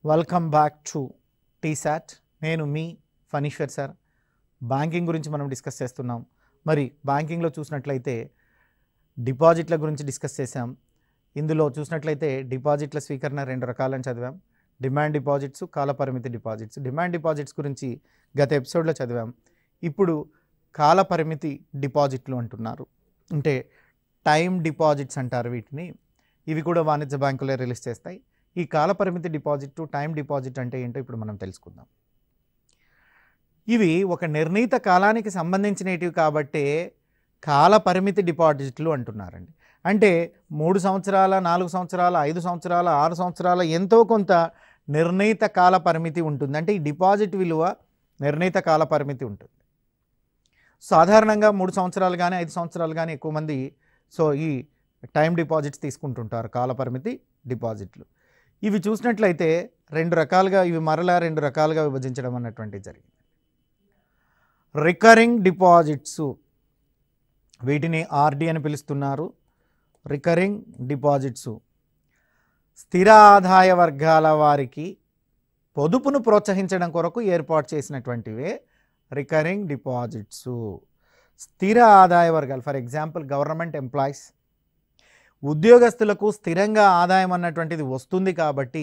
Welcome back to T-SAT. నేను మీ Phaneeshwar sir. Banking గురించి మనం డిస్కస్ చేస్తున్నాం. మరి బ్యాంకింగ్లో చూసినట్లయితే డిపాజిట్ల గురించి డిస్కస్ చేసాం. ఇందులో చూసినట్లయితే డిపాజిట్ల స్వీకరణ రెండు రకాలని చదివాం. డిమాండ్ డిపాజిట్స్, కాలపరిమితి డిపాజిట్స్. డిమాండ్ డిపాజిట్స్ గురించి గత ఎపిసోడ్లో చదివాం. ఇప్పుడు కాలపరిమితి డిపాజిట్లు అంటున్నారు, అంటే టైం డిపాజిట్స్ అంటారు వీటిని. ఇవి కూడా వాణిజ్య బ్యాంకులే రిలీజ్ చేస్తాయి. ఈ కాలపరిమితి డిపాజిట్, టైం డిపాజిట్ అంటే ఏంటో ఇప్పుడు మనం తెలుసుకుందాం. ఇవి ఒక నిర్ణీత కాలానికి సంబంధించినవి కాబట్టే కాలపరిమితి డిపాజిట్లు అంటున్నారండి. అంటే 3 సంవత్సరాల, 4 సంవత్సరాల, 5 సంవత్సరాల, 6 సంవత్సరాల ఎంతో కొంత నిర్ణీత కాల పరిమితి ఉంటుంది. అంటే ఈ డిపాజిట్ విలువ నిర్ణీత కాల పరిమితి ఉంటుంది. సాధారణంగా 3 సంవత్సరాలు కానీ 5 సంవత్సరాలు కానీ ఎక్కువ మంది ఈ టైం డిపాజిట్స్ తీసుకుంటుంటారు, కాలపరిమితి డిపాజిట్లు. ఇవి చూసినట్లయితే రెండు రకాలుగా విభజించడం అన్నటువంటిది జరిగింది. రికరింగ్ డిపాజిట్స్, వీటిని ఆర్డి అని పిలుస్తున్నారు. రికరింగ్ డిపాజిట్స్ స్థిర ఆదాయ వర్గాల వారికి పొదుపును ప్రోత్సహించడం కొరకు ఏర్పాటు చేసినటువంటివే రికరింగ్ డిపాజిట్స్. స్థిర ఆదాయ వర్గాలు, ఫర్ ఎగ్జాంపుల్ గవర్నమెంట్ ఎంప్లాయీస్, ఉద్యోగస్తులకు స్థిరంగా ఆదాయం అన్నటువంటిది వస్తుంది కాబట్టి,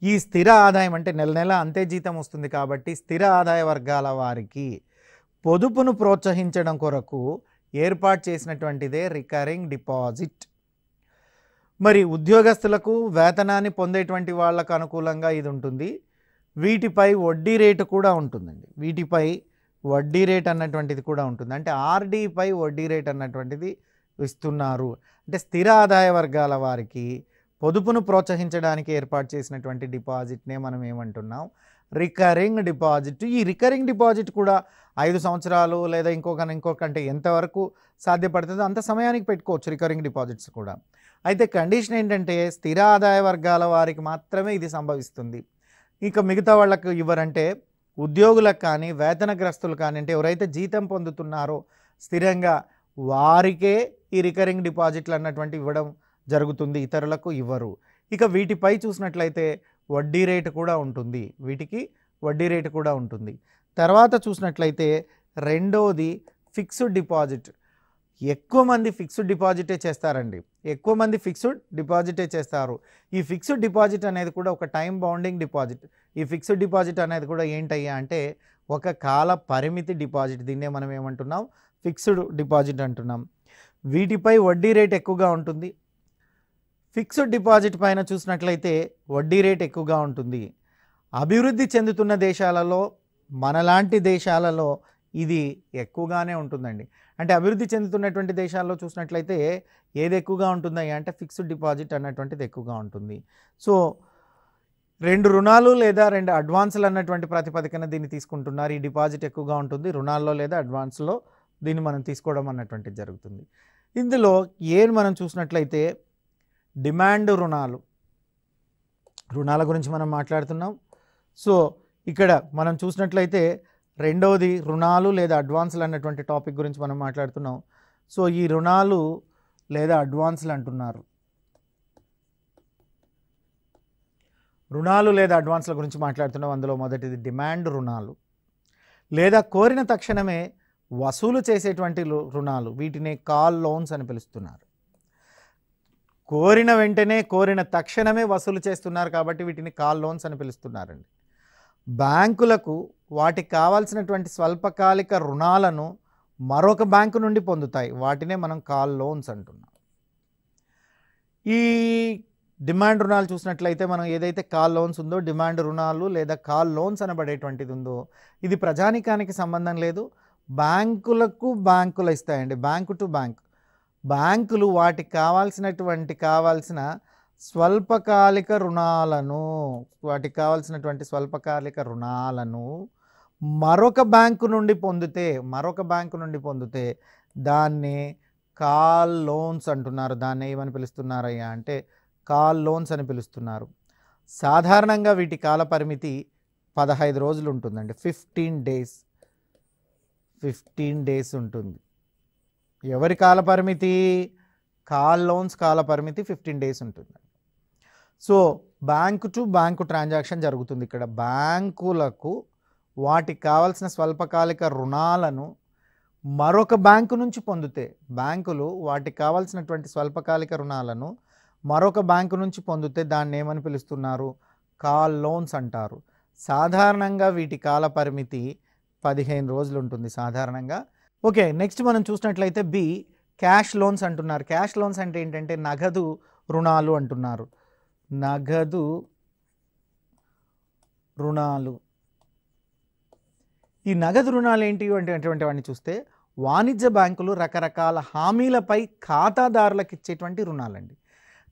ఈ స్థిర ఆదాయం అంటే నెల నెల అంతే జీతం వస్తుంది కాబట్టి స్థిర ఆదాయ వర్గాల వారికి పొదుపును ప్రోత్సహించడం కొరకు ఏర్పాటు చేసినటువంటిదే రికరింగ్ డిపాజిట్. మరి ఉద్యోగస్తులకు వేతనాన్ని పొందేటువంటి వాళ్ళకు అనుకూలంగా ఇది ఉంటుంది. వీటిపై వడ్డీ రేటు కూడా ఉంటుందండి. వీటిపై వడ్డీ రేట్ అన్నటువంటిది కూడా ఉంటుంది. అంటే ఆర్డీపై వడ్డీ రేట్ అన్నటువంటిది ఇస్తున్నారు. అంటే స్థిర ఆదాయ వర్గాల వారికి పొదుపును ప్రోత్సహించడానికి ఏర్పాటు చేసినటువంటి డిపాజిట్నే మనం ఏమంటున్నాం, రికరింగ్ డిపాజిట్. ఈ రికరింగ్ డిపాజిట్ కూడా 5 సంవత్సరాలు లేదా ఇంకొకంటే ఎంతవరకు సాధ్యపడుతుందో అంత సమయానికి పెట్టుకోవచ్చు రికరింగ్ డిపాజిట్స్ కూడా. అయితే కండిషన్ ఏంటంటే స్థిర ఆదాయ వర్గాల వారికి మాత్రమే ఇది సంభవిస్తుంది. ఇక మిగతా వాళ్ళకు ఇవ్వరంటే ఉద్యోగులకు కానీ వేతనగ్రస్తులు కానీ, అంటే ఎవరైతే జీతం పొందుతున్నారో స్థిరంగా వారికే ఈ రికరింగ్ డిపాజిట్లు అన్నటువంటి ఇవ్వడం జరుగుతుంది, ఇతరులకు ఇవ్వరు. ఇక వీటిపై చూసినట్లయితే వడ్డీ రేటు కూడా ఉంటుంది, వీటికి వడ్డీ రేటు కూడా ఉంటుంది. తర్వాత చూసినట్లయితే రెండోది ఫిక్స్డ్ డిపాజిట్. ఎక్కువ మంది ఫిక్స్డ్ డిపాజిటే చేస్తారండి, ఎక్కువ మంది ఫిక్స్డ్ డిపాజిటే చేస్తారు. ఈ ఫిక్స్డ్ డిపాజిట్ అనేది కూడా ఒక టైం బౌండింగ్ డిపాజిట్. ఈ ఫిక్స్డ్ డిపాజిట్ అనేది కూడా ఏంటయ్యా అంటే ఒక కాల పరిమితి డిపాజిట్. దీన్నే మనం ఏమంటున్నాం, ఫిక్స్డ్ డిపాజిట్ అంటున్నాం. వీటిపై వడ్డీ రేట్ ఎక్కువగా ఉంటుంది. ఫిక్స్డ్ డిపాజిట్ పైన చూసినట్లయితే వడ్డీ రేట్ ఎక్కువగా ఉంటుంది. అభివృద్ధి చెందుతున్న దేశాలలో, మనలాంటి దేశాలలో ఇది ఎక్కువగానే ఉంటుందండి. అంటే అభివృద్ధి చెందుతున్నటువంటి దేశాల్లో చూసినట్లయితే ఏది ఎక్కువగా ఉంటుందా అంటే ఫిక్స్డ్ డిపాజిట్ అన్నటువంటిది ఎక్కువగా ఉంటుంది. సో 2 రుణాలు లేదా 2 అడ్వాన్సులు అన్నటువంటి ప్రాతిపదికన దీన్ని తీసుకుంటున్నారు. ఈ డిపాజిట్ ఎక్కువగా ఉంటుంది, రుణాల్లో లేదా అడ్వాన్స్లో దీన్ని మనం తీసుకోవడం అన్నటువంటిది జరుగుతుంది. ఇందులో మనం చూసినట్లయితే డిమాండ్ రుణాల గురించి మనం మాట్లాడుతున్నాం. సో ఇక్కడ మనం చూసినట్లయితే రెండవది రుణాలు లేదా అడ్వాన్సులు అన్నటువంటి టాపిక్ గురించి మనం మాట్లాడుతున్నాం. సో ఈ రుణాలు లేదా అడ్వాన్సులు అంటున్నారు. రుణాలు లేదా అడ్వాన్సుల గురించి మాట్లాడుతున్నాం. అందులో మొదటిది డిమాండ్ రుణాలు లేదా కోరిన తక్షణమే వసూలు చేసేటువంటి రుణాలు. వీటిని కాల్ లోన్స్ అని పిలుస్తున్నారు. కోరిన వెంటనే, కోరిన తక్షణమే వసూలు చేస్తున్నారు కాబట్టి వీటిని కాల్ లోన్స్ అని పిలుస్తున్నారండి. బ్యాంకులకు వాటికి కావాల్సినటువంటి స్వల్పకాలిక రుణాలను మరొక బ్యాంకు నుండి పొందుతాయి. వాటినే మనం కాల్ లోన్స్ అంటున్నాం. ఈ డిమాండ్ రుణాలు చూసినట్లయితే మనం ఏదైతే కాల్ లోన్స్ ఉందో, డిమాండ్ రుణాలు లేదా కాల్ లోన్స్ అనబడేటువంటిది ఉందో, ఇది ప్రజానికానికి సంబంధం లేదు, బ్యాంకులు ఇస్తాయండి. Bank to bank. బ్యాంకులు వాటికి కావాల్సిన స్వల్పకాలిక రుణాలను మరొక బ్యాంకు నుండి పొందితే దాన్ని కాల్ లోన్స్ అంటున్నారు. దాన్ని ఏమని పిలుస్తున్నారయ్యా అంటే కాల్ లోన్స్ అని పిలుస్తున్నారు. సాధారణంగా వీటి కాల పరిమితి 15 రోజులు ఉంటుందండి. 15 డేస్ ఉంటుంది. ఎవరి కాల పరిమితి? కాల్ లోన్స్ కాల పరిమితి 15 డేస్ ఉంటుంది. So bank to bank transaction జరుగుతుంది. ఇక్కడ బ్యాంకులకు వాటికి కావాల్సిన స్వల్పకాలిక రుణాలను మరొక బ్యాంకు నుంచి పొందితే, బ్యాంకులు వాటికి కావాల్సినటువంటి స్వల్పకాలిక రుణాలను మరొక బ్యాంకు నుంచి పొందితే దాన్ని ఏమని పిలుస్తున్నారు? కాల్ లోన్స్ అంటారు. సాధారణంగా వీటి కాల పరిమితి 15 రోజులు ఉంటుంది సాధారణంగా. ఓకే, నెక్స్ట్ మనం చూసినట్లయితే బి క్యాష్ లోన్స్ అంటున్నారు. క్యాష్ లోన్స్ అంటే ఏంటంటే నగదు రుణాలు అంటున్నారు. నగదు రుణాలు. ఈ నగదు రుణాలు ఏంటి అటువంటి వాటిని చూస్తే వాణిజ్య బ్యాంకులు రకరకాల హామీలపై ఖాతాదారులకు ఇచ్చేటువంటి రుణాలండి.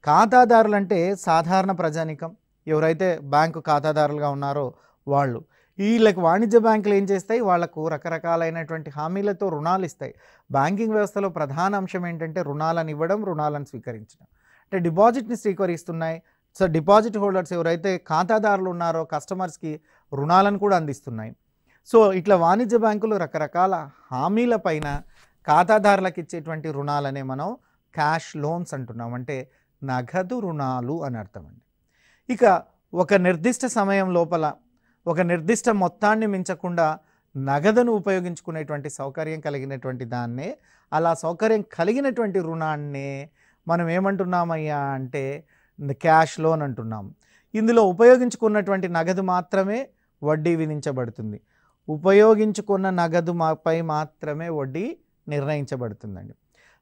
ఖాతాదారులు అంటే సాధారణ ప్రజానికం, ఎవరైతే బ్యాంకు ఖాతాదారులుగా ఉన్నారో వాళ్ళు. వీళ్ళకి వాణిజ్య బ్యాంకులు ఏం చేస్తాయి? వాళ్లకు రకరకాలైనటువంటి హామీలతో రుణాలు ఇస్తాయి. బ్యాంకింగ్ వ్యవస్థలో ప్రధాన అంశం ఏంటంటే రుణాలను ఇవ్వడం, రుణాలను స్వీకరించడం. అంటే డిపాజిట్ని స్వీకరిస్తున్నాయి. సో డిపాజిట్ హోల్డర్స్ ఎవరైతే ఖాతాదారులు ఉన్నారో కస్టమర్స్కి రుణాలను కూడా అందిస్తున్నాయి. సో ఇట్లా వాణిజ్య బ్యాంకులు రకరకాల హామీల పైన ఖాతాదారులకు ఇచ్చేటువంటి రుణాలనే మనం క్యాష్ లోన్స్ అంటున్నాం. అంటే నగదు రుణాలు అని అర్థం అండి. ఇక ఒక నిర్దిష్ట సమయం లోపల ఒక నిర్దిష్ట మొత్తాన్ని మించకుండా నగదును ఉపయోగించుకునేటువంటి సౌకర్యం కలిగినటువంటి దాన్నే, అలా సౌకర్యం కలిగినటువంటి రుణాన్నే మనం ఏమంటున్నామయ్యా అంటే క్యాష్ లోన్ అంటున్నాం. ఇందులో ఉపయోగించుకున్నటువంటి నగదు మాత్రమే వడ్డీ విధించబడుతుంది. ఉపయోగించుకున్న నగదు పై మాత్రమే వడ్డీ నిర్ణయించబడుతుందండి.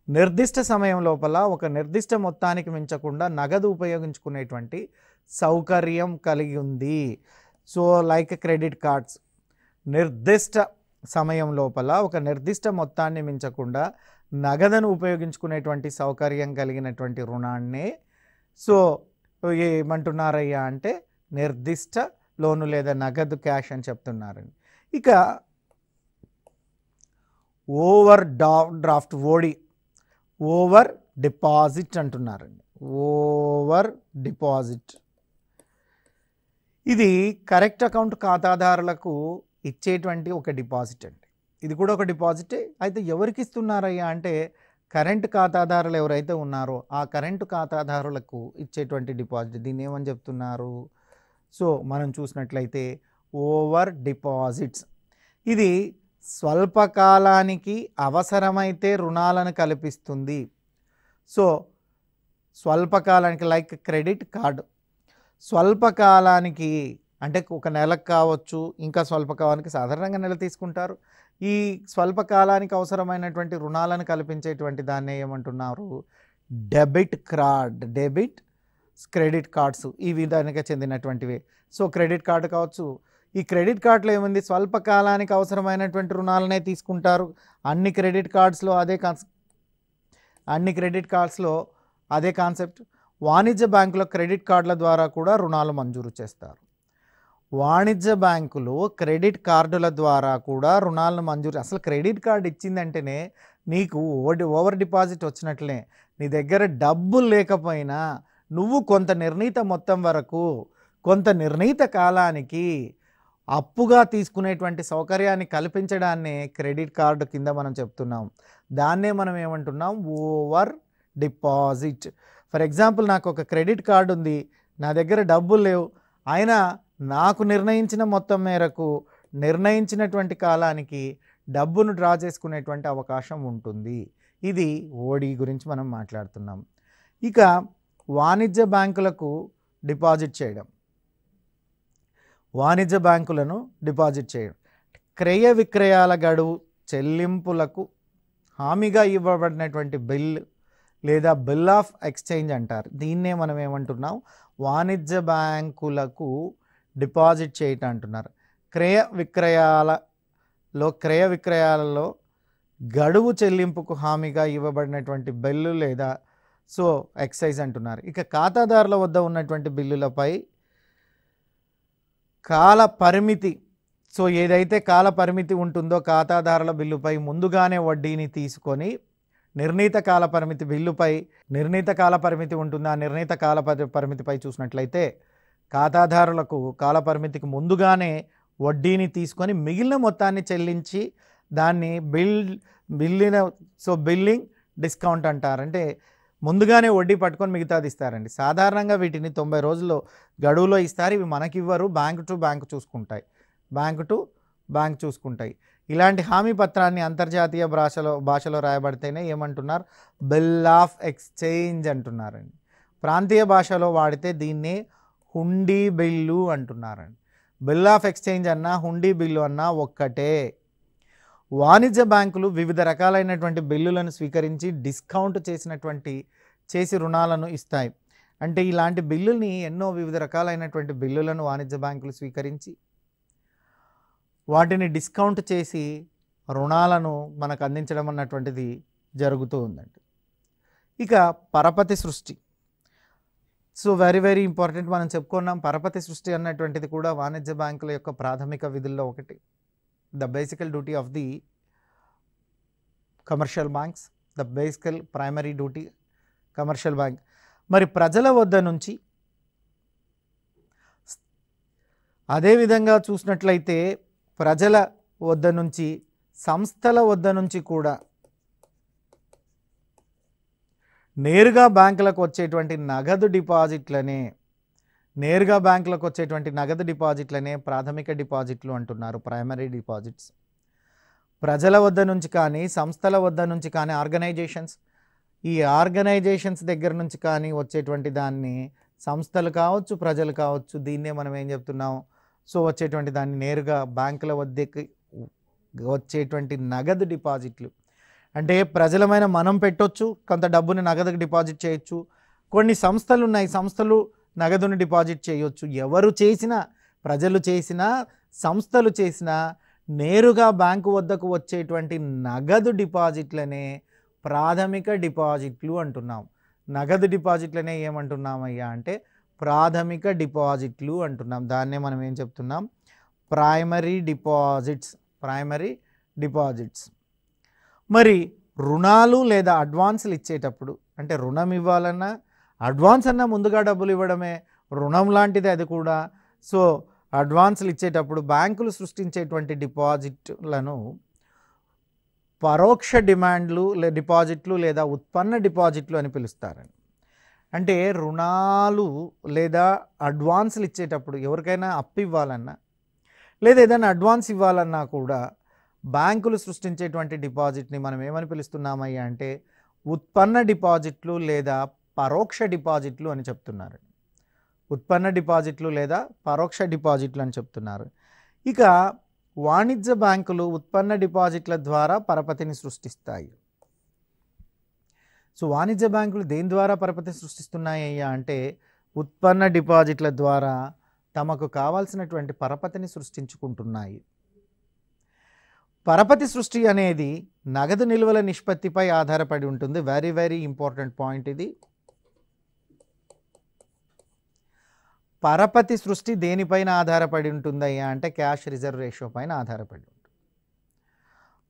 నిర్దిష్ట సమయం లోపల ఒక నిర్దిష్ట మొత్తానికి మించకుండా నగదు ఉపయోగించుకునేటువంటి సౌకర్యం కలిగి ఉంది. సో లైక్ క్రెడిట్ కార్డ్స్, నిర్దిష్ట సమయం లోపల ఒక నిర్దిష్ట మొత్తాన్ని మించకుండా నగదును ఉపయోగించుకునేటువంటి సౌకర్యం కలిగినటువంటి రుణాన్నే సో ఏమంటున్నారయ్యా అంటే నిర్దిష్ట లోను లేదా నగదు క్యాష్ అని చెప్తున్నారండి. ఇక ఓవర్ డ్రాఫ్ట్ ఓడి, ఓవర్ డిపాజిట్ అంటున్నారండి. ఓవర్ డిపాజిట్ ఇది కరెక్ట్ అకౌంట్ ఖాతాదారులకు ఇచ్చేటువంటి ఒక డిపాజిట్ అండి. ఇది కూడా ఒక డిపాజిటే. అయితే ఎవరికి ఇస్తున్నారయ్యా అంటే కరెంట్ ఖాతాదారులు ఎవరైతే ఉన్నారో ఆ కరెంటు ఖాతాదారులకు ఇచ్చేటువంటి డిపాజిట్. దీన్ని ఏమని చెప్తున్నారు? సో మనం చూసినట్లయితే ఓవర్ డిపాజిట్స్. ఇది స్వల్పకాలానికి అవసరమైతే రుణాలను కల్పిస్తుంది. సో స్వల్పకాలానికి లైక్ క్రెడిట్ కార్డు, స్వల్పకాలానికి అంటే ఒక నెలకు కావచ్చు, ఇంకా స్వల్పకాలానికి సాధారణంగా నెల తీసుకుంటారు. ఈ స్వల్పకాలానికి అవసరమైనటువంటి రుణాలను కల్పించేటువంటి దాన్ని ఏమంటున్నారు? Debit card, debit credit cards ఈ విధానికి చెందినటువంటివి. సో క్రెడిట్ కార్డు కావచ్చు. ఈ క్రెడిట్ కార్డులో ఏముంది? స్వల్పకాలానికి అవసరమైనటువంటి రుణాలనే తీసుకుంటారు. అన్ని క్రెడిట్ కార్డ్స్లో అదే కాన్సెప్ట్. వాణిజ్య బ్యాంకుల క్రెడిట్ కార్డుల ద్వారా కూడా రుణాలు మంజూరు చేస్తారు. వాణిజ్య బ్యాంకులు క్రెడిట్ కార్డుల ద్వారా కూడా రుణాలను మంజూరు. అసలు క్రెడిట్ కార్డు ఇచ్చిందంటేనే నీకు ఓవర్ డిపాజిట్ వచ్చినట్లే. నీ దగ్గర డబ్బులు లేకపోయినా నువ్వు కొంత నిర్ణీత మొత్తం వరకు కొంత నిర్ణీత కాలానికి అప్పుగా తీసుకునేటువంటి సౌకర్యాన్ని కల్పించడాన్నే క్రెడిట్ కార్డు కింద మనం చెప్తున్నాం. దాన్నే మనం ఏమంటున్నాం? Over deposit. ఫర్ ఎగ్జాంపుల్, నాకు ఒక క్రెడిట్ కార్డు ఉంది, నా దగ్గర డబ్బులు లేవు, అయినా నాకు నిర్ణయించిన మొత్తం మేరకు నిర్ణయించినటువంటి కాలానికి డబ్బును డ్రా చేసుకునేటువంటి అవకాశం ఉంటుంది. ఇది ఓడి గురించి మనం మాట్లాడుతున్నాం. ఇక వాణిజ్య బ్యాంకులకు డిపాజిట్ చేయడం, వాణిజ్య బ్యాంకులను డిపాజిట్ చేయడం, క్రయ విక్రయాల గడువు చెల్లింపులకు హామీగా ఇవ్వబడినటువంటి బిల్ లేదా బిల్ ఆఫ్ ఎక్స్చేంజ్ అంటారు. దీన్నే మనం ఏమంటున్నాం? వాణిజ్య బ్యాంకులకు డిపాజిట్ చేయటం అంటున్నారు. క్రయ విక్రయాలలో గడువు చెల్లింపుకు హామీగా ఇవ్వబడినటువంటి బిల్లు లేదా సో ఎక్సైజ్ అంటున్నారు. ఇక ఖాతాదారుల వద్ద ఉన్నటువంటి బిల్లులపై కాల పరిమితి, సో ఏదైతే కాల పరిమితి ఉంటుందో ఖాతాదారుల బిల్లుపై ముందుగానే వడ్డీని తీసుకొని నిర్ణీత కాల పరిమితి బిల్లుపై నిర్ణీత కాల పరిమితి ఉంటుందా? నిర్ణీత కాల పరిమితిపై చూసినట్లయితే ఖాతాదారులకు కాల పరిమితికి ముందుగానే వడ్డీని తీసుకొని మిగిలిన మొత్తాన్ని చెల్లించి దాన్ని బిల్లింగ్ డిస్కౌంట్ అంటారు. అంటే ముందుగానే వడ్డీ పట్టుకొని మిగతాది ఇస్తారండి. సాధారణంగా వీటిని 90 రోజుల్లో గడువులో ఇస్తారు. ఇవి మనకివ్వరు, బ్యాంక్ టు బ్యాంక్ చూసుకుంటాయి, బ్యాంక్ టు బ్యాంక్ చూసుకుంటాయి. ఇలాంటి హామీ పత్రాన్ని అంతర్జాతీయ భాషలో రాయబడితేనే ఏమంటున్నారు? బిల్ ఆఫ్ ఎక్స్చేంజ్ అంటున్నారండి. ప్రాంతీయ భాషలో వాడితే దీన్నే హుండీ బిల్లు అంటున్నారండి. బిల్ ఆఫ్ ఎక్స్చేంజ్ అన్నా హుండీ బిల్లు అన్నా ఒక్కటే. వాణిజ్య బ్యాంకులు వివిధ రకాలైనటువంటి బిల్లులను స్వీకరించి డిస్కౌంట్ చేసి రుణాలను ఇస్తాయి. అంటే ఇలాంటి బిల్లుల్ని ఎన్నో వివిధ రకాలైనటువంటి బిల్లులను వాణిజ్య బ్యాంకులు స్వీకరించి వాటిని డిస్కౌంట్ చేసి రుణాలను మనకు అందించడం అన్నటువంటిది జరుగుతూ ఉందండి. ఇక పరపతి సృష్టి. So very very important. మనం చెప్పుకున్నాం పరపతి సృష్టి అన్నటువంటిది కూడా వాణిజ్య బ్యాంకుల యొక్క ప్రాథమిక విధుల్లో ఒకటి. ద బేసికల్ duty of the commercial banks, the బేసికల్ ప్రైమరీ డ్యూటీ కమర్షియల్ బ్యాంక్. మరి ప్రజల వద్ద నుంచి అదేవిధంగా చూసినట్లయితే ప్రజల వద్ద నుంచి సంస్థల వద్ద నుంచి కూడా నేరుగా బ్యాంకులకు వచ్చేటువంటి నగదు డిపాజిట్లనే ప్రాథమిక డిపాజిట్లు అంటున్నారు, ప్రైమరీ డిపాజిట్స్. ప్రజల వద్ద నుంచి కానీ సంస్థల వద్ద నుంచి కానీ ఆర్గనైజేషన్స్ దగ్గర నుంచి కానీ వచ్చేటువంటి దాన్ని సంస్థలు కావచ్చు, ప్రజలు కావచ్చు, దీన్నే మనం ఏం చెప్తున్నాం? సో వచ్చేటువంటి దాన్ని నేరుగా బ్యాంకుల వద్దకి వచ్చేటువంటి నగదు డిపాజిట్లు. అంటే ప్రజలమైన మనం పెట్టొచ్చు, కొంత డబ్బుని నగదుకు డిపాజిట్ చేయొచ్చు. కొన్ని సంస్థలు ఉన్నాయి, సంస్థలు నగదుని డిపాజిట్ చేయొచ్చు. ఎవరు చేసినా, ప్రజలు చేసినా, సంస్థలు చేసినా నేరుగా బ్యాంకు వద్దకు వచ్చేటువంటి నగదు డిపాజిట్లనే ప్రాథమిక డిపాజిట్లు అంటున్నాం. నగదు డిపాజిట్లనే ఏమంటున్నామయ్యా అంటే ప్రాథమిక డిపాజిట్లు అంటున్నాం. దాన్నే మనం ఏం చెప్తున్నాం? Primary deposits. మరి రుణాలు లేదా అడ్వాన్సులు ఇచ్చేటప్పుడు, అంటే రుణం ఇవ్వాలన్నా అడ్వాన్స్ అన్నా ముందుగా డబ్బులు ఇవ్వడమే రుణం లాంటిది అది కూడా. సో అడ్వాన్సులు ఇచ్చేటప్పుడు బ్యాంకులు సృష్టించేటువంటి డిపాజిట్లను పరోక్ష డిపాజిట్లు లేదా ఉత్పన్న డిపాజిట్లు అని పిలుస్తారండి. అంటే రుణాలు లేదా అడ్వాన్సులు ఇచ్చేటప్పుడు ఎవరికైనా అప్పు ఇవ్వాలన్నా లేదా ఏదైనా అడ్వాన్స్ ఇవ్వాలన్నా కూడా బ్యాంకులు సృష్టించేటువంటి డిపాజిట్ని మనం ఏమని పిలుస్తున్నామయ్యా అంటే ఉత్పన్న డిపాజిట్లు లేదా పరోక్ష డిపాజిట్లు అని చెప్తున్నారు. ఉత్పన్న డిపాజిట్లు లేదా పరోక్ష డిపాజిట్లు అని చెప్తున్నారు. ఇక వాణిజ్య బ్యాంకులు ఉత్పన్న డిపాజిట్ల ద్వారా పరపతిని సృష్టిస్తాయి. సో వాణిజ్య బ్యాంకులు దేని ద్వారా పరపతి సృష్టిస్తున్నాయ్యా అంటే ఉత్పన్న డిపాజిట్ల ద్వారా తమకు కావాల్సినటువంటి పరపతిని సృష్టించుకుంటున్నాయి. పరపతి సృష్టి అనేది నగదు నిల్వల నిష్పత్తిపై ఆధారపడి ఉంటుంది. వెరీ వెరీ ఇంపార్టెంట్ పాయింట్ ఇది. పరపతి సృష్టి దేనిపైన ఆధారపడి ఉంటుందయ్యా అంటే క్యాష్ రిజర్వ్ రేషియో పైన ఆధారపడి ఉంటుంది.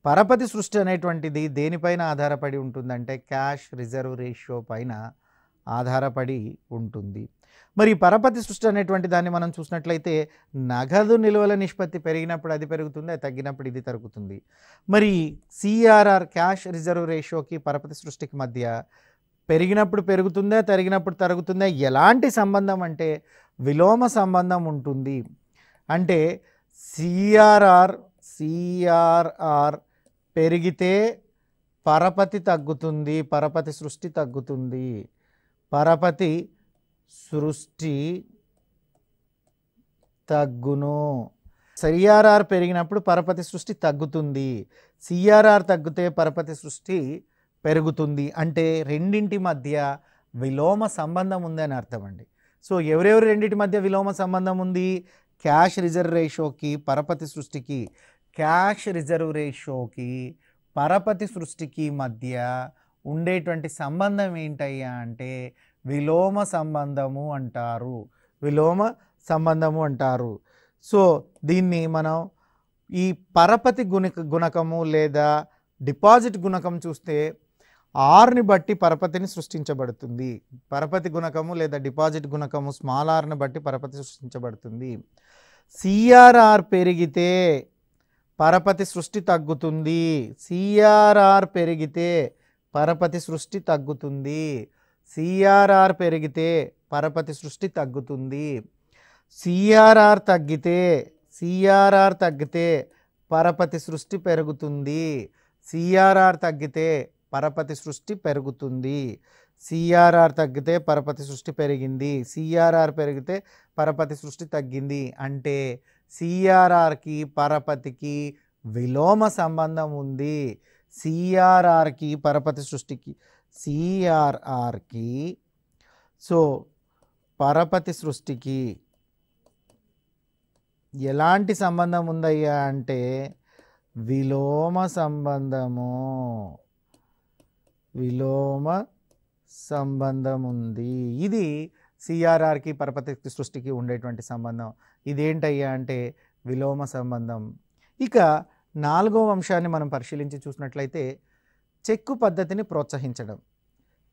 పరపతి సృష్టి అనేటువంటిది దేనిపైన ఆధారపడి ఉంటుందంటే క్యాష్ రిజర్వ్ రేషియో పైన ఆధారపడి ఉంటుంది. మరి పరపతి సృష్టి అనేటువంటి దాన్ని మనం చూసినట్లయితే నగదు నిల్వల నిష్పత్తి పెరిగినప్పుడు అది పెరుగుతుంది, అది తగ్గినప్పుడు ఇది తగ్గుతుంది. మరి సిఆర్ఆర్ క్యాష్ రిజర్వ్ రేషియోకి పరపతి సృష్టికి మధ్య పెరిగినప్పుడు పెరుగుతుందా, తరిగినప్పుడు తరుగుతుందా? ఎలాంటి సంబంధం అంటే విలోమ సంబంధం ఉంటుంది. అంటే సిఆర్ఆర్ పెరిగితే పరపతి తగ్గుతుంది, పరపతి సృష్టి తగ్గుతుంది. పరపతి సృష్టి తగ్గును. సిఆర్ఆర్ పెరిగినప్పుడు పరపతి సృష్టి తగ్గుతుంది, సిఆర్ఆర్ తగ్గితే పరపతి సృష్టి పెరుగుతుంది. అంటే రెండింటి మధ్య విలోమ సంబంధం ఉంది అని అర్థం అండి. సో ఎవరెవరు రెండింటి మధ్య విలోమ సంబంధం ఉంది? క్యాష్ రిజర్వ్ రేషియోకి పరపతి సృష్టికి, క్యాష్ రిజర్వ్ రేషియోకి పరపతి సృష్టికి మధ్య ఉండేటువంటి సంబంధం ఏంటయ్యా అంటే విలోమ సంబంధము అంటారు. విలోమ సంబంధము అంటారు. సో దీన్ని మనం ఈ పరపతి గుణకము లేదా డిపాజిట్ గుణకం చూస్తే ఆర్ని బట్టి పరపతిని సృష్టించబడుతుంది. పరపతి గుణకము లేదా డిపాజిట్ గుణకము స్మాల్ ఆర్ని బట్టి పరపతి సృష్టించబడుతుంది. సిఆర్ఆర్ పెరిగితే పరపతి సృష్టి తగ్గుతుంది, సిఆర్ఆర్ పెరిగితే పరపతి సృష్టి తగ్గుతుంది. సిఆర్ఆర్ పెరిగితే పరపతి సృష్టి తగ్గుతుంది. సిఆర్ఆర్ తగ్గితే పరపతి సృష్టి పెరుగుతుంది. సిఆర్ఆర్ తగ్గితే పరపతి సృష్టి పెరుగుతుంది. సిఆర్ఆర్ తగ్గితే పరపతి సృష్టి పెరిగింది. సిఆర్ఆర్ పెరిగితే పరపతి సృష్టి తగ్గింది. అంటే సిఆర్ఆర్కి పరపతికి విలోమ సంబంధం ఉంది. సిఆర్ఆర్కి పరపతి సృష్టికి సిఆర్ఆర్కి పరపతి సృష్టికి ఎలాంటి సంబంధం ఉందయ్యా అంటే విలోమ సంబంధం ఉంది. ఇది సిఆర్ఆర్కి పరపతి సృష్టికి ఉండేటువంటి సంబంధం. ఇదేంటయ్యా అంటే విలోమ సంబంధం. ఇక 4వ అంశాన్ని మనం పరిశీలించి చూసినట్లయితే చెక్కు పద్ధతిని ప్రోత్సహించడం.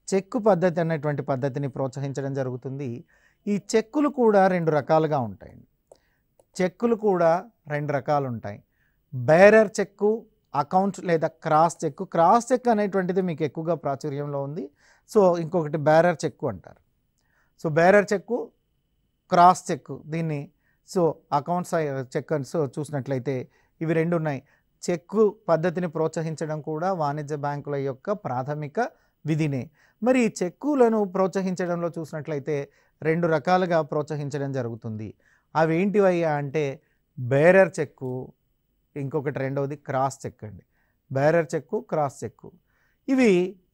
చెక్కు పద్ధతి అనేటువంటి పద్ధతిని ప్రోత్సహించడం జరుగుతుంది. ఈ చెక్కులు కూడా 2 రకాలుగా ఉంటాయి. బేరర్ చెక్కు, అకౌంట్ లేదా క్రాస్ చెక్కు. క్రాస్ చెక్ అనేటువంటిది మీకు ఎక్కువగా ప్రాచుర్యంలో ఉంది. ఇంకొకటి బేరర్ చెక్కు అంటారు. బేరర్ చెక్కు, క్రాస్ చెక్కు, దీన్ని అకౌంట్స్ చెక్ అని చూసినట్లయితే ఇవి 2 ఉన్నాయి. చెక్కు పద్ధతిని ప్రోత్సహించడం కూడా వాణిజ్య బ్యాంకుల యొక్క ప్రాథమిక విధినే. మరి చెక్కులను ప్రోత్సహించడంలో చూసినట్లయితే 2 రకాలుగా ప్రోత్సహించడం జరుగుతుంది. అవి ఏంటివయ్యా అంటే బేరర్ చెక్కు, ఇంకొకటి రెండవది క్రాస్ చెక్ అండి. బేరర్ చెక్కు, క్రాస్ చెక్కు. ఇవి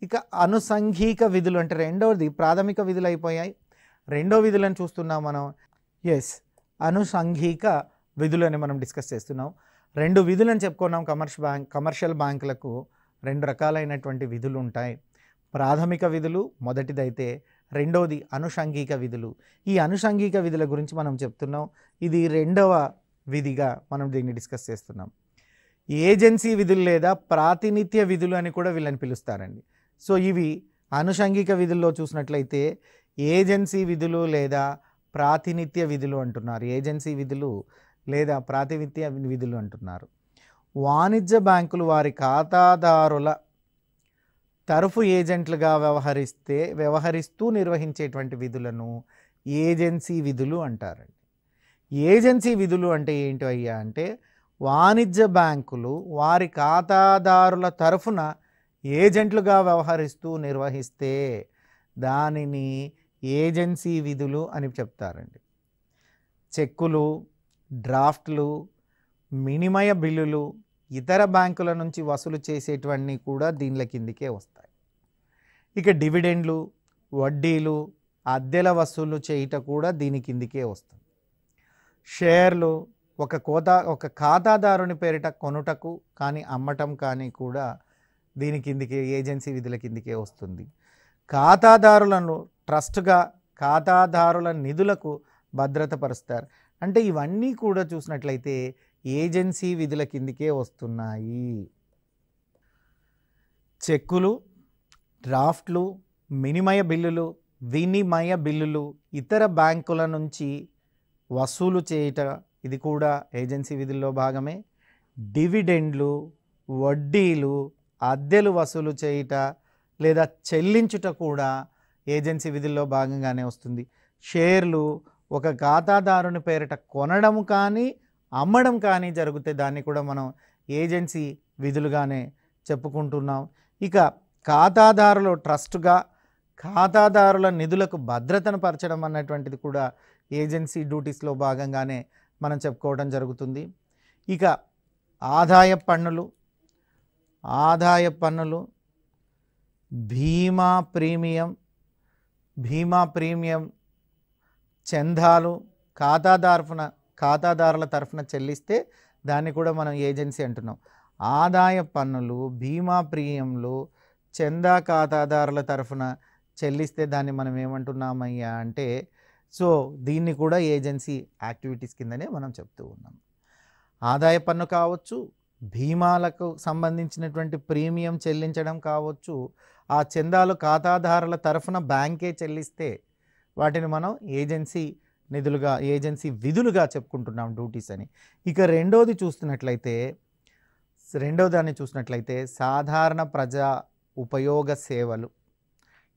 ఇక అనుసంఘిక విధులు అంటే రెండవది ప్రాథమిక విధులు అయిపోయాయి. రెండో విధులను చూస్తున్నాం మనం. అనుసంఘిక విధులని మనం డిస్కస్ చేస్తున్నాం. 2 విధులని చెప్పుకున్నాం. కమర్షియల్ బ్యాంకులకు 2 రకాలైనటువంటి విధులు ఉంటాయి. ప్రాథమిక విధులు మొదటిదైతే, రెండవది అనుషంగిక విధులు. ఈ అనుషంగిక విధుల గురించి మనం చెప్తున్నాం. ఇది 2వ విధిగా మనం దీన్ని డిస్కస్ చేస్తున్నాం. ఏజెన్సీ విధులు లేదా ప్రాతినిధ్య విధులు అని కూడా వీళ్ళని పిలుస్తారండి. ఇవి అనుషంగిక విధుల్లో చూసినట్లయితే ఏజెన్సీ విధులు లేదా ప్రాతినిధ్య విధులు అంటున్నారు. ఏజెన్సీ విధులు లేదా ప్రాతినిధ్య విధులు అంటున్నారు. వాణిజ్య బ్యాంకులు వారి ఖాతాదారుల తరఫు ఏజెంట్లుగా వ్యవహరిస్తూ నిర్వహించేటువంటి విధులను ఏజెన్సీ విధులు అంటారండి. ఏజెన్సీ విధులు అంటే ఏంటి అయ్యా అంటే వాణిజ్య బ్యాంకులు వారి ఖాతాదారుల తరఫున ఏజెంట్లుగా వ్యవహరిస్తూ నిర్వహిస్తే దానిని ఏజెన్సీ విధులు అని చెప్తారండి. చెక్కులు, డ్రాఫ్ట్లు, వినిమయ బిల్లులు, ఇతర బ్యాంకుల నుంచి వసూలు చేసేటివన్నీ కూడా దీనిల కిందికే వస్తాయి. ఇక డివిడెండ్లు, వడ్డీలు, అద్దెల వసూలు చేయుట కూడా దీని కిందికే వస్తుంది. షేర్లు ఒక ఖాతాదారుని పేరిట కొనుటకు కానీ అమ్మటం కానీ కూడా దీని కిందికే ఏజెన్సీ విధుల కిందికే వస్తుంది. ఖాతాదారులను ట్రస్ట్గా ఖాతాదారుల నిధులకు భద్రతపరుస్తారు. అంటే ఇవన్నీ కూడా చూసినట్లయితే ఏజెన్సీ విధుల కిందికే వస్తున్నాయి. చెక్కులు, డ్రాఫ్ట్లు, వినిమయ బిల్లులు, ఇతర బ్యాంకుల నుంచి వసూలు చేయుట ఇది కూడా ఏజెన్సీ విధుల్లో భాగమే. డివిడెండ్లు, వడ్డీలు, అద్దెలు వసూలు చేయుట లేదా చెల్లించుట కూడా ఏజెన్సీ విధుల్లో భాగంగానే వస్తుంది. షేర్లు ఒక ఖాతాదారుని పేరిట కొనడం కానీ అమ్మడం కానీ జరిగితే దాన్ని కూడా మనం ఏజెన్సీ విధులుగానే చెప్పుకుంటున్నాం. ఇక ఖాతాదారులు ట్రస్ట్గా ఖాతాదారుల నిధులకు భద్రతను పరచడం అన్నటువంటిది కూడా ఏజెన్సీ డ్యూటీస్లో భాగంగానే మనం చెప్పుకోవడం జరుగుతుంది. ఇక ఆదాయ పన్నులు, బీమా ప్రీమియం, చందాలు ఖాతాదారుల తరఫున చెల్లిస్తే దాన్ని కూడా మనం ఏజెన్సీ అంటున్నాం. ఆదాయ పన్నులు, బీమా ప్రీమియంలు, చందా ఖాతాదారుల తరఫున చెల్లిస్తే దాన్ని మనం ఏమంటున్నామయ్యా అంటే దీన్ని కూడా ఏజెన్సీ యాక్టివిటీస్ కిందనే మనం చెప్తూ ఉన్నాం. ఆదాయ పన్ను కావచ్చు, బీమాలకు సంబంధించినటువంటి ప్రీమియం చెల్లించడం కావచ్చు, ఆ చందాలు ఖాతాదారుల తరఫున బ్యాంకే చెల్లిస్తే వాటిని మనం ఏజెన్సీ విధులుగా చెప్పుకుంటున్నాం, డ్యూటీస్ అని. ఇక రెండో దాన్ని చూసినట్లయితే సాధారణ ప్రజా ఉపయోగ సేవలు.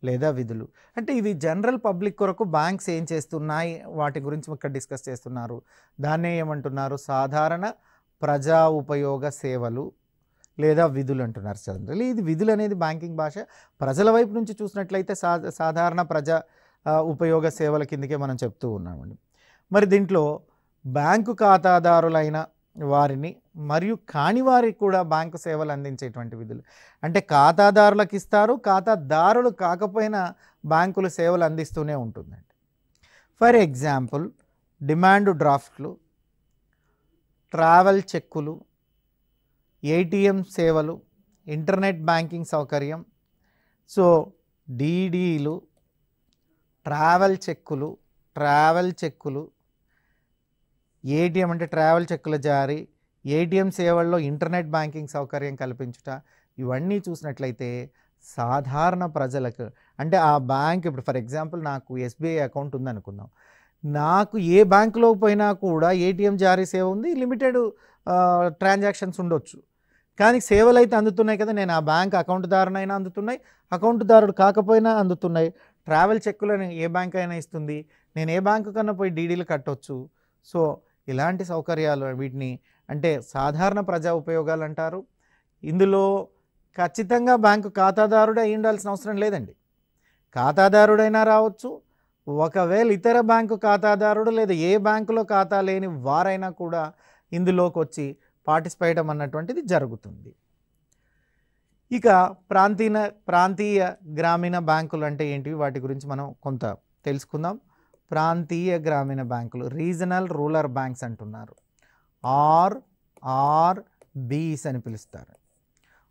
లేదా విధులు. అంటే ఇవి జనరల్ పబ్లిక్ కొరకు బ్యాంక్స్ ఏం చేస్తున్నాయి వాటి గురించి ఇక్కడ డిస్కస్ చేస్తున్నారు. దాన్నే ఏమంటున్నారు, సాధారణ ప్రజా ఉపయోగ సేవలు లేదా విధులు అంటున్నారు. జనరల్లీ ఇది విధులు అనేది బ్యాంకింగ్ భాష. ప్రజల వైపు నుంచి చూసినట్లయితే సాధారణ ప్రజా ఉపయోగ సేవల కిందకే మనం చెప్తూ ఉన్నామండి. మరి దీంట్లో బ్యాంకు ఖాతాదారులైన వారిని మరియు కాని వారికి కూడా బ్యాంకు సేవలు అందించేటువంటి విధులు. అంటే ఖాతాదారులకు ఇస్తారు, ఖాతాదారులు కాకపోయినా బ్యాంకులు సేవలు అందిస్తూనే ఉంటుందండి. ఫర్ ఎగ్జాంపుల్ డిమాండ్ డ్రాఫ్ట్లు, ట్రావెల్ చెక్కులు, ఏటీఎం సేవలు, ఇంటర్నెట్ బ్యాంకింగ్ సౌకర్యం, సో డీడీలు, ట్రావెల్ చెక్కులు, ఏటీఎం అంటే ట్రావెల్ చెక్కుల జారీ, ఏటీఎం సేవల్లో ఇంటర్నెట్ బ్యాంకింగ్ సౌకర్యం కల్పించుట, ఇవన్నీ చూసినట్లయితే సాధారణ ప్రజలకు అంటే ఆ బ్యాంక్ ఇప్పుడు ఫర్ ఎగ్జాంపుల్ నాకు ఎస్బీఐ అకౌంట్ ఉందనుకుందాం, నాకు ఏ బ్యాంకులో పోయినా కూడా ఏటీఎం జారీ సేవ ఉంది, లిమిటెడ్ ట్రాన్సాక్షన్స్ ఉండొచ్చు, కానీ సేవలు అయితే అందుతున్నాయి కదా. నేను ఆ బ్యాంక్ అకౌంట్దారునైనా అందుతున్నాయి, అకౌంట్దారుడు కాకపోయినా అందుతున్నాయి. ట్రావెల్ చెక్కులను ఏ బ్యాంక్ అయినా ఇస్తుంది, నేను ఏ బ్యాంకు కన్నా పోయి డీడీలు కట్టవచ్చు. సో ఇలాంటి సౌకర్యాలు వీటిని అంటే సాధారణ ప్రజా ఉపయోగాలు అంటారు. ఇందులో ఖచ్చితంగా బ్యాంకు ఖాతాదారుడే అయి ఉండాల్సిన అవసరం లేదండి. ఖాతాదారుడైనా రావచ్చు, ఒకవేళ ఇతర బ్యాంకు ఖాతాదారుడు లేదా ఏ బ్యాంకులో ఖాతా లేని వారైనా కూడా ఇందులోకి వచ్చి పార్టిసిపేట్ అన్నటువంటిది జరుగుతుంది. ఇక ప్రాంతీయ గ్రామీణ బ్యాంకులు అంటే ఏంటివి, వాటి గురించి మనం కొంత తెలుసుకుందాం. ప్రాంతీయ గ్రామీణ బ్యాంకులు రీజనల్ రూరల్ బ్యాంక్స్ అంటున్నారు, ఆర్ఆర్బీస్ అని పిలుస్తారు.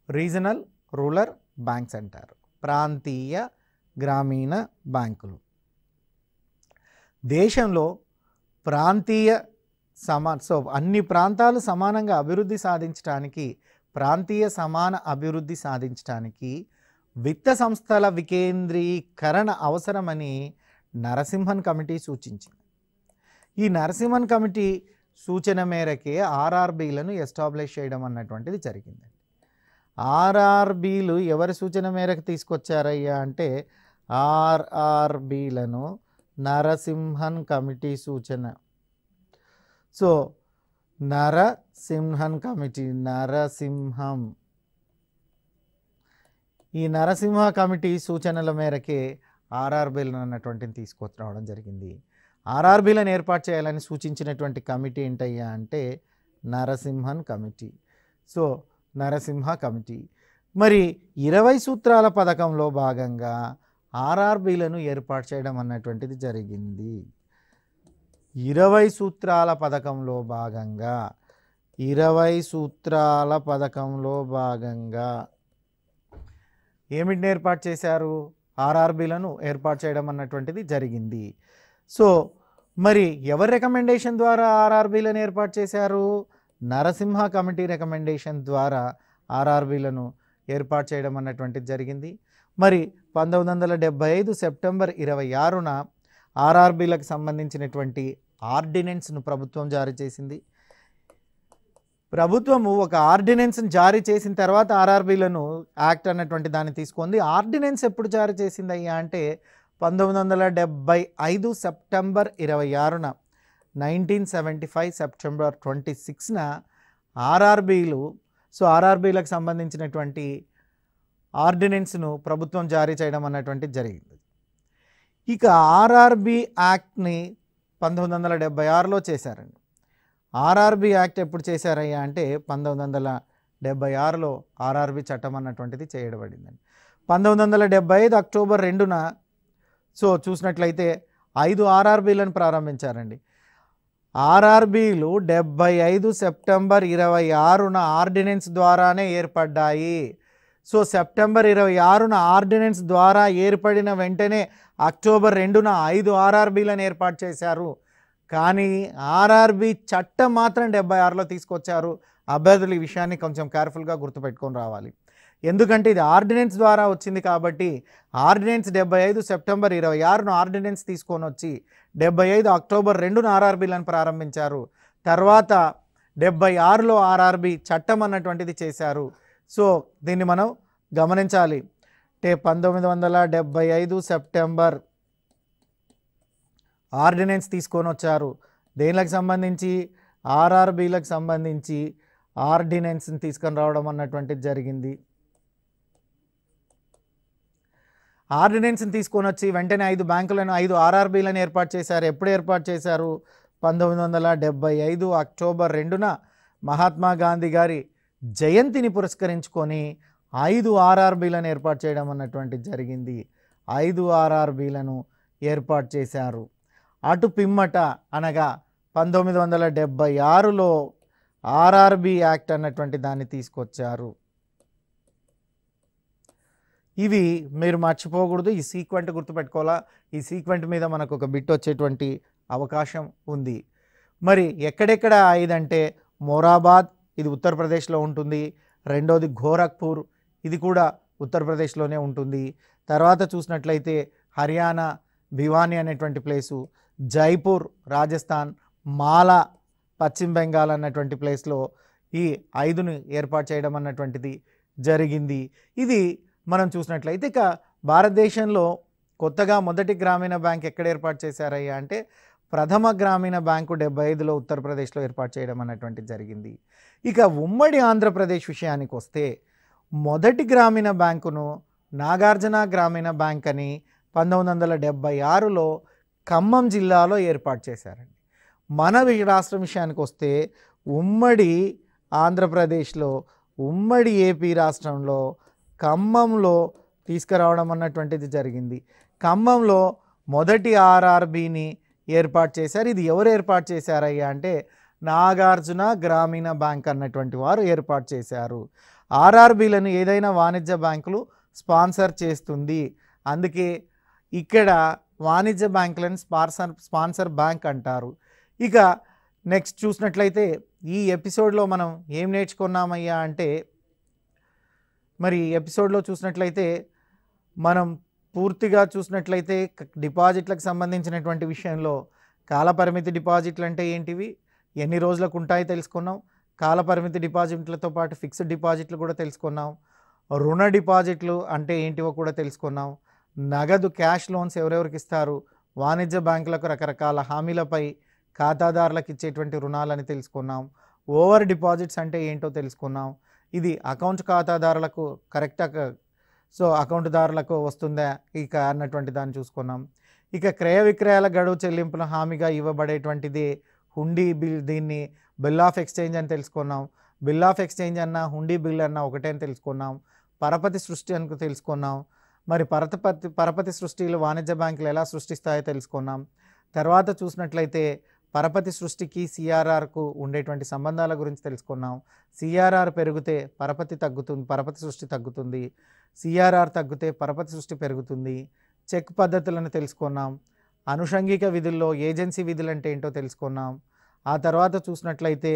రీజనల్ రూరల్ బ్యాంక్స్ అంటారు ప్రాంతీయ గ్రామీణ బ్యాంకులు. దేశంలో అన్ని ప్రాంతాలు సమానంగా అభివృద్ధి సాధించడానికి, ప్రాంతీయ సమాన అభివృద్ధి సాధించడానికి విత్త సంస్థల వికేంద్రీకరణ అవసరమని నరసింహన్ కమిటీ సూచించింది. ఈ నరసింహన్ కమిటీ సూచన మేరకే ఆర్ఆర్బీలను ఎస్టాబ్లిష్ చేయడం అన్నటువంటిది జరిగిందండి. ఆర్ఆర్బీలు ఎవరి సూచన మేరకు తీసుకొచ్చారయ్యా అంటే ఆర్ఆర్బీలను నరసింహన్ కమిటీ సూచన. సో నరసింహన్ కమిటీ, ఈ నరసింహ కమిటీ సూచనల మేరకే ఆర్ఆర్బీలను అన్నటువంటిని తీసుకొచ్చి జరిగింది. ఆర్ఆర్బీలను ఏర్పాటు చేయాలని సూచించినటువంటి కమిటీ ఏంటయ్యా అంటే Narasimhan committee. So Narasimha committee మరి 20 సూత్రాల పథకంలో భాగంగా ఆర్ఆర్బీలను ఏర్పాటు చేయడం అన్నటువంటిది జరిగింది. 20 సూత్రాల పథకంలో భాగంగా ఏమిటిని ఏర్పాటు చేశారు, ఆర్ఆర్బీలను ఏర్పాటు చేయడం అన్నటువంటిది జరిగింది. సో మరి ఎవరి రికమెండేషన్ ద్వారా ఆర్ఆర్బీలను ఏర్పాటు చేశారు, నరసింహ కమిటీ రికమెండేషన్ ద్వారా ఆర్ఆర్బీలను ఏర్పాటు చేయడం అన్నటువంటిది జరిగింది. మరి 1975 సెప్టెంబర్ 26న ఆర్ఆర్బీలకు సంబంధించినటువంటి ఆర్డినెన్స్ను ప్రభుత్వం జారీ చేసింది. ప్రభుత్వము ఒక ఆర్డినెన్స్ని జారీ చేసిన తర్వాత ఆర్ఆర్బీలను యాక్ట్ అన్నటువంటి దాన్ని తీసుకుంది. ఆర్డినెన్స్ ఎప్పుడు జారీ చేసింది అయ్యా అంటే 1975 సెప్టెంబర్ 26న 1975 సెప్టెంబర్ 26న ఆర్ఆర్బీలకు సంబంధించినటువంటి ఆర్డినెన్స్ను ప్రభుత్వం జారీ చేయడం అన్నటువంటిది జరిగింది. ఇక ఆర్ఆర్బీ యాక్ట్ని 1976లో చేశారండి. ఆర్ఆర్బీ యాక్ట్ ఎప్పుడు చేశారయ్యా అంటే 1976లో ఆర్ఆర్బీ చట్టం అన్నటువంటిది చేయబడిందండి. 1975 అక్టోబర్ 2న సో చూసినట్లయితే 5 ఆర్ఆర్బీలను ప్రారంభించారండి. ఆర్ఆర్బీలు 75 సెప్టెంబర్ 26న ఆర్డినెన్స్ ద్వారానే ఏర్పడ్డాయి. సో సెప్టెంబర్ 26న ఆర్డినెన్స్ ద్వారా ఏర్పడిన వెంటనే అక్టోబర్ 2న 5 ఆర్ఆర్బీలను ఏర్పాటు చేశారు. కానీ ఆర్ఆర్బీ చట్టం మాత్రం 76లో తీసుకొచ్చారు. అభ్యర్థులు ఈ విషయాన్ని కొంచెం కేర్ఫుల్గా గుర్తుపెట్టుకొని రావాలి. ఎందుకంటే ఇది ఆర్డినెన్స్ ద్వారా వచ్చింది కాబట్టి ఆర్డినెన్స్ 75 సెప్టెంబర్ 26న ఆర్డినెన్స్ తీసుకొని వచ్చి 75 అక్టోబర్ 2న ఆర్ఆర్బీలను ప్రారంభించారు. తర్వాత 76లో ఆర్ఆర్బీ చట్టం అన్నటువంటిది చేశారు. సో దీన్ని మనం గమనించాలి. అంటే 1975 సెప్టెంబర్ ఆర్డినెన్స్ తీసుకొని వచ్చారు. దేనికి సంబంధించి? ఆర్ఆర్బీలకు సంబంధించి ఆర్డినెన్స్ని తీసుకొని రావడం అన్నటువంటిది జరిగింది. ఆర్డినెన్స్ని తీసుకొని వచ్చి వెంటనే 5 బ్యాంకులను 5 ఆర్ఆర్బీలను ఏర్పాటు చేశారు. ఎప్పుడు ఏర్పాటు చేశారు? 1975 అక్టోబర్ 2న మహాత్మా గాంధీ గారి జయంతిని పురస్కరించుకొని 5 ఆర్ఆర్బీలను ఏర్పాటు చేయడం అన్నటువంటిది జరిగింది. 5 ఆర్ఆర్బీలను ఏర్పాటు చేశారు. అటు పిమ్మట అనగా 1976లో ఆర్ఆర్బీ యాక్ట్ అన్నటువంటి దాన్ని తీసుకొచ్చారు. ఇవి మీరు మర్చిపోకూడదు. ఈ సీక్వెంట్ గుర్తుపెట్టుకోవాలా. ఈ సీక్వెంట్ మీద మనకు ఒక బిట్ వచ్చేటువంటి అవకాశం ఉంది. మరి ఎక్కడెక్కడ 5 అంటే మొరాబాద్, ఇది ఉత్తరప్రదేశ్లో ఉంటుంది. రెండోది గోరఖ్పూర్, ఇది కూడా ఉత్తరప్రదేశ్లోనే ఉంటుంది. తర్వాత చూసినట్లయితే హర్యానా భివానీ అనేటువంటి ప్లేసు, జైపూర్ రాజస్థాన్, మాలా పశ్చిమ బెంగాల్ అన్నటువంటి ప్లేస్లో ఈ 5ని ఏర్పాటు చేయడం అన్నటువంటిది జరిగింది. ఇది మనం చూసినట్లయితే ఇక భారతదేశంలో కొత్తగా మొదటి గ్రామీణ బ్యాంక్ ఎక్కడ ఏర్పాటు చేశారయ్యా అంటే ప్రథమ గ్రామీణ బ్యాంకు 75లో ఉత్తరప్రదేశ్లో ఏర్పాటు చేయడం అన్నటువంటిది జరిగింది. ఇక ఉమ్మడి ఆంధ్రప్రదేశ్ విషయానికి వస్తే మొదటి గ్రామీణ బ్యాంకును నాగార్జున గ్రామీణ బ్యాంక్ అని 1976లో ఖమ్మం జిల్లాలో ఏర్పాటు చేశారండి. మన రాష్ట్రం విషయానికి వస్తే ఉమ్మడి ఆంధ్రప్రదేశ్లో ఉమ్మడి ఏపీ రాష్ట్రంలో ఖమ్మంలో తీసుకురావడం అన్నటువంటిది జరిగింది. ఖమ్మంలో మొదటి ఆర్ఆర్బీని ఏర్పాటు చేశారు. ఇది ఎవరు ఏర్పాటు చేశారయ్యా అంటే నాగార్జున గ్రామీణ బ్యాంక్ అన్నటువంటి వారు ఏర్పాటు చేశారు. ఆర్ఆర్బీలను ఏదైనా వాణిజ్య బ్యాంకులు స్పాన్సర్ చేస్తుంది. అందుకే ఇక్కడ వాణిజ్య బ్యాంకులను స్పాన్సర్ బ్యాంక్ అంటారు. ఇక నెక్స్ట్ చూసినట్లయితే ఈ ఎపిసోడ్లో మనం ఏం నేర్చుకున్నామయ్యా అంటే మరి ఎపిసోడ్లో చూసినట్లయితే మనం పూర్తిగా చూసినట్లయితే డిపాజిట్లకు సంబంధించినటువంటి విషయంలో కాలపరిమితి డిపాజిట్లు అంటే ఏంటివి, ఎన్ని రోజులకు ఉంటాయి తెలుసుకున్నాం. కాలపరిమితి డిపాజిట్లతో పాటు ఫిక్స్డ్ డిపాజిట్లు కూడా తెలుసుకున్నాం. రుణ డిపాజిట్లు అంటే ఏంటివో కూడా తెలుసుకున్నాం. నగదు క్యాష్ లోన్స్ ఎవరెవరికి ఇస్తారు, వాణిజ్య బ్యాంకులకు రకరకాల హామీలపై ఖాతాదారులకు ఇచ్చేటువంటి రుణాలని తెలుసుకున్నాం. ఓవర్ డిపాజిట్స్ అంటే ఏంటో తెలుసుకున్నాం. ఇది అకౌంట్ ఖాతాదారులకు కరెక్ట్గా అకౌంట్దారులకు వస్తుందా ఇక అన్నటువంటి దాన్ని చూసుకున్నాం. ఇక క్రయ విక్రయాల గడువు చెల్లింపుల హామీగా ఇవ్వబడేటువంటిది హుండీ బిల్, దీన్ని బిల్ ఆఫ్ ఎక్స్చేంజ్ అని తెలుసుకున్నాం. బిల్ ఆఫ్ ఎక్స్చేంజ్ అన్నా హుండీ బిల్ అన్నా ఒకటే అని తెలుసుకున్నాం. పరపతి సృష్టి అని తెలుసుకున్నాం. మరి పరపతి సృష్టిలు వాణిజ్య బ్యాంకులు ఎలా సృష్టిస్తాయో తెలుసుకున్నాం. తర్వాత చూసినట్లయితే పరపతి సృష్టికి సిఆర్ఆర్కు ఉండేటువంటి సంబంధాల గురించి తెలుసుకున్నాం. సిఆర్ఆర్ పెరిగితే పరపతి సృష్టి తగ్గుతుంది. సిఆర్ఆర్ తగ్గితే పరపతి సృష్టి పెరుగుతుంది. చెక్ పద్ధతులను తెలుసుకున్నాం. అనుషంగిక విధుల్లో ఏజెన్సీ విధులు అంటే ఏంటో తెలుసుకున్నాం. ఆ తర్వాత చూసినట్లయితే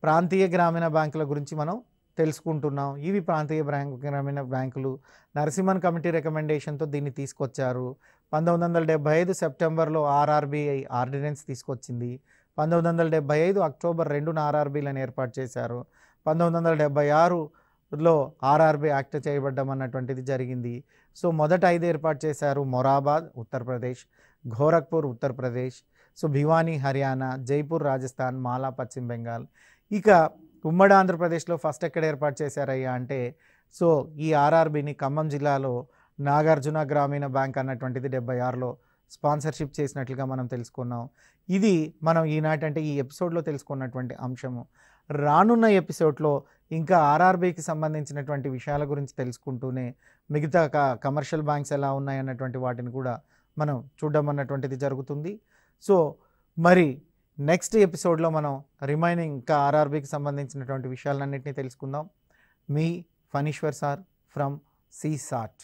ప్రాంతీయ గ్రామీణ బ్యాంకుల గురించి మనం తెలుసుకుంటున్నాం. ఇవి ప్రాంతీయ గ్రామీణ బ్యాంకులు. నరసింహన్ కమిటీ రికమెండేషన్తో దీన్ని తీసుకొచ్చారు. 1975 సెప్టెంబర్లో ఆర్ఆర్బీఐ ఆర్డినెన్స్ తీసుకొచ్చింది. 1975 అక్టోబర్ 2న ఆర్ఆర్బీలను ఏర్పాటు చేశారు. 1976లో ఆర్ఆర్బీ యాక్ట్ చేయబడ్డం అన్నటువంటిది జరిగింది. సో మొదట 5 ఏర్పాటు చేశారు. మొరాబాద్ ఉత్తరప్రదేశ్, గోరఖ్పూర్ ఉత్తరప్రదేశ్, భివానీ హర్యానా, జైపూర్ రాజస్థాన్, మాలా పశ్చిమ బెంగాల్. ఇక ఉమ్మడి ఆంధ్రప్రదేశ్లో ఫస్ట్ ఎక్కడ ఏర్పాటు చేశారయ్యా అంటే ఈ ఆర్ఆర్బీని ఖమ్మం జిల్లాలో నాగార్జున గ్రామీణ బ్యాంక్ అన్నటువంటిది 76లో స్పాన్సర్షిప్ చేసినట్లుగా మనం తెలుసుకున్నాం. ఇది మనం ఈనాటి అంటే ఈ ఎపిసోడ్లో తెలుసుకున్నటువంటి అంశము. రానున్న ఎపిసోడ్లో ఇంకా ఆర్ఆర్బీకి సంబంధించినటువంటి విషయాల గురించి తెలుసుకుంటూనే మిగతా కమర్షియల్ బ్యాంక్స్ ఎలా ఉన్నాయన్నటువంటి వాటిని కూడా మనం చూడడం అన్నటువంటిది జరుగుతుంది. మరి నెక్స్ట్ ఎపిసోడ్లో మనం రిమైనింగ్ ఇంకా ఆర్ఆర్బీకి సంబంధించినటువంటి విషయాలన్నింటినీ తెలుసుకుందాం. మీ ఫణీశ్వర్ సార్ ఫ్రమ్ CSAT.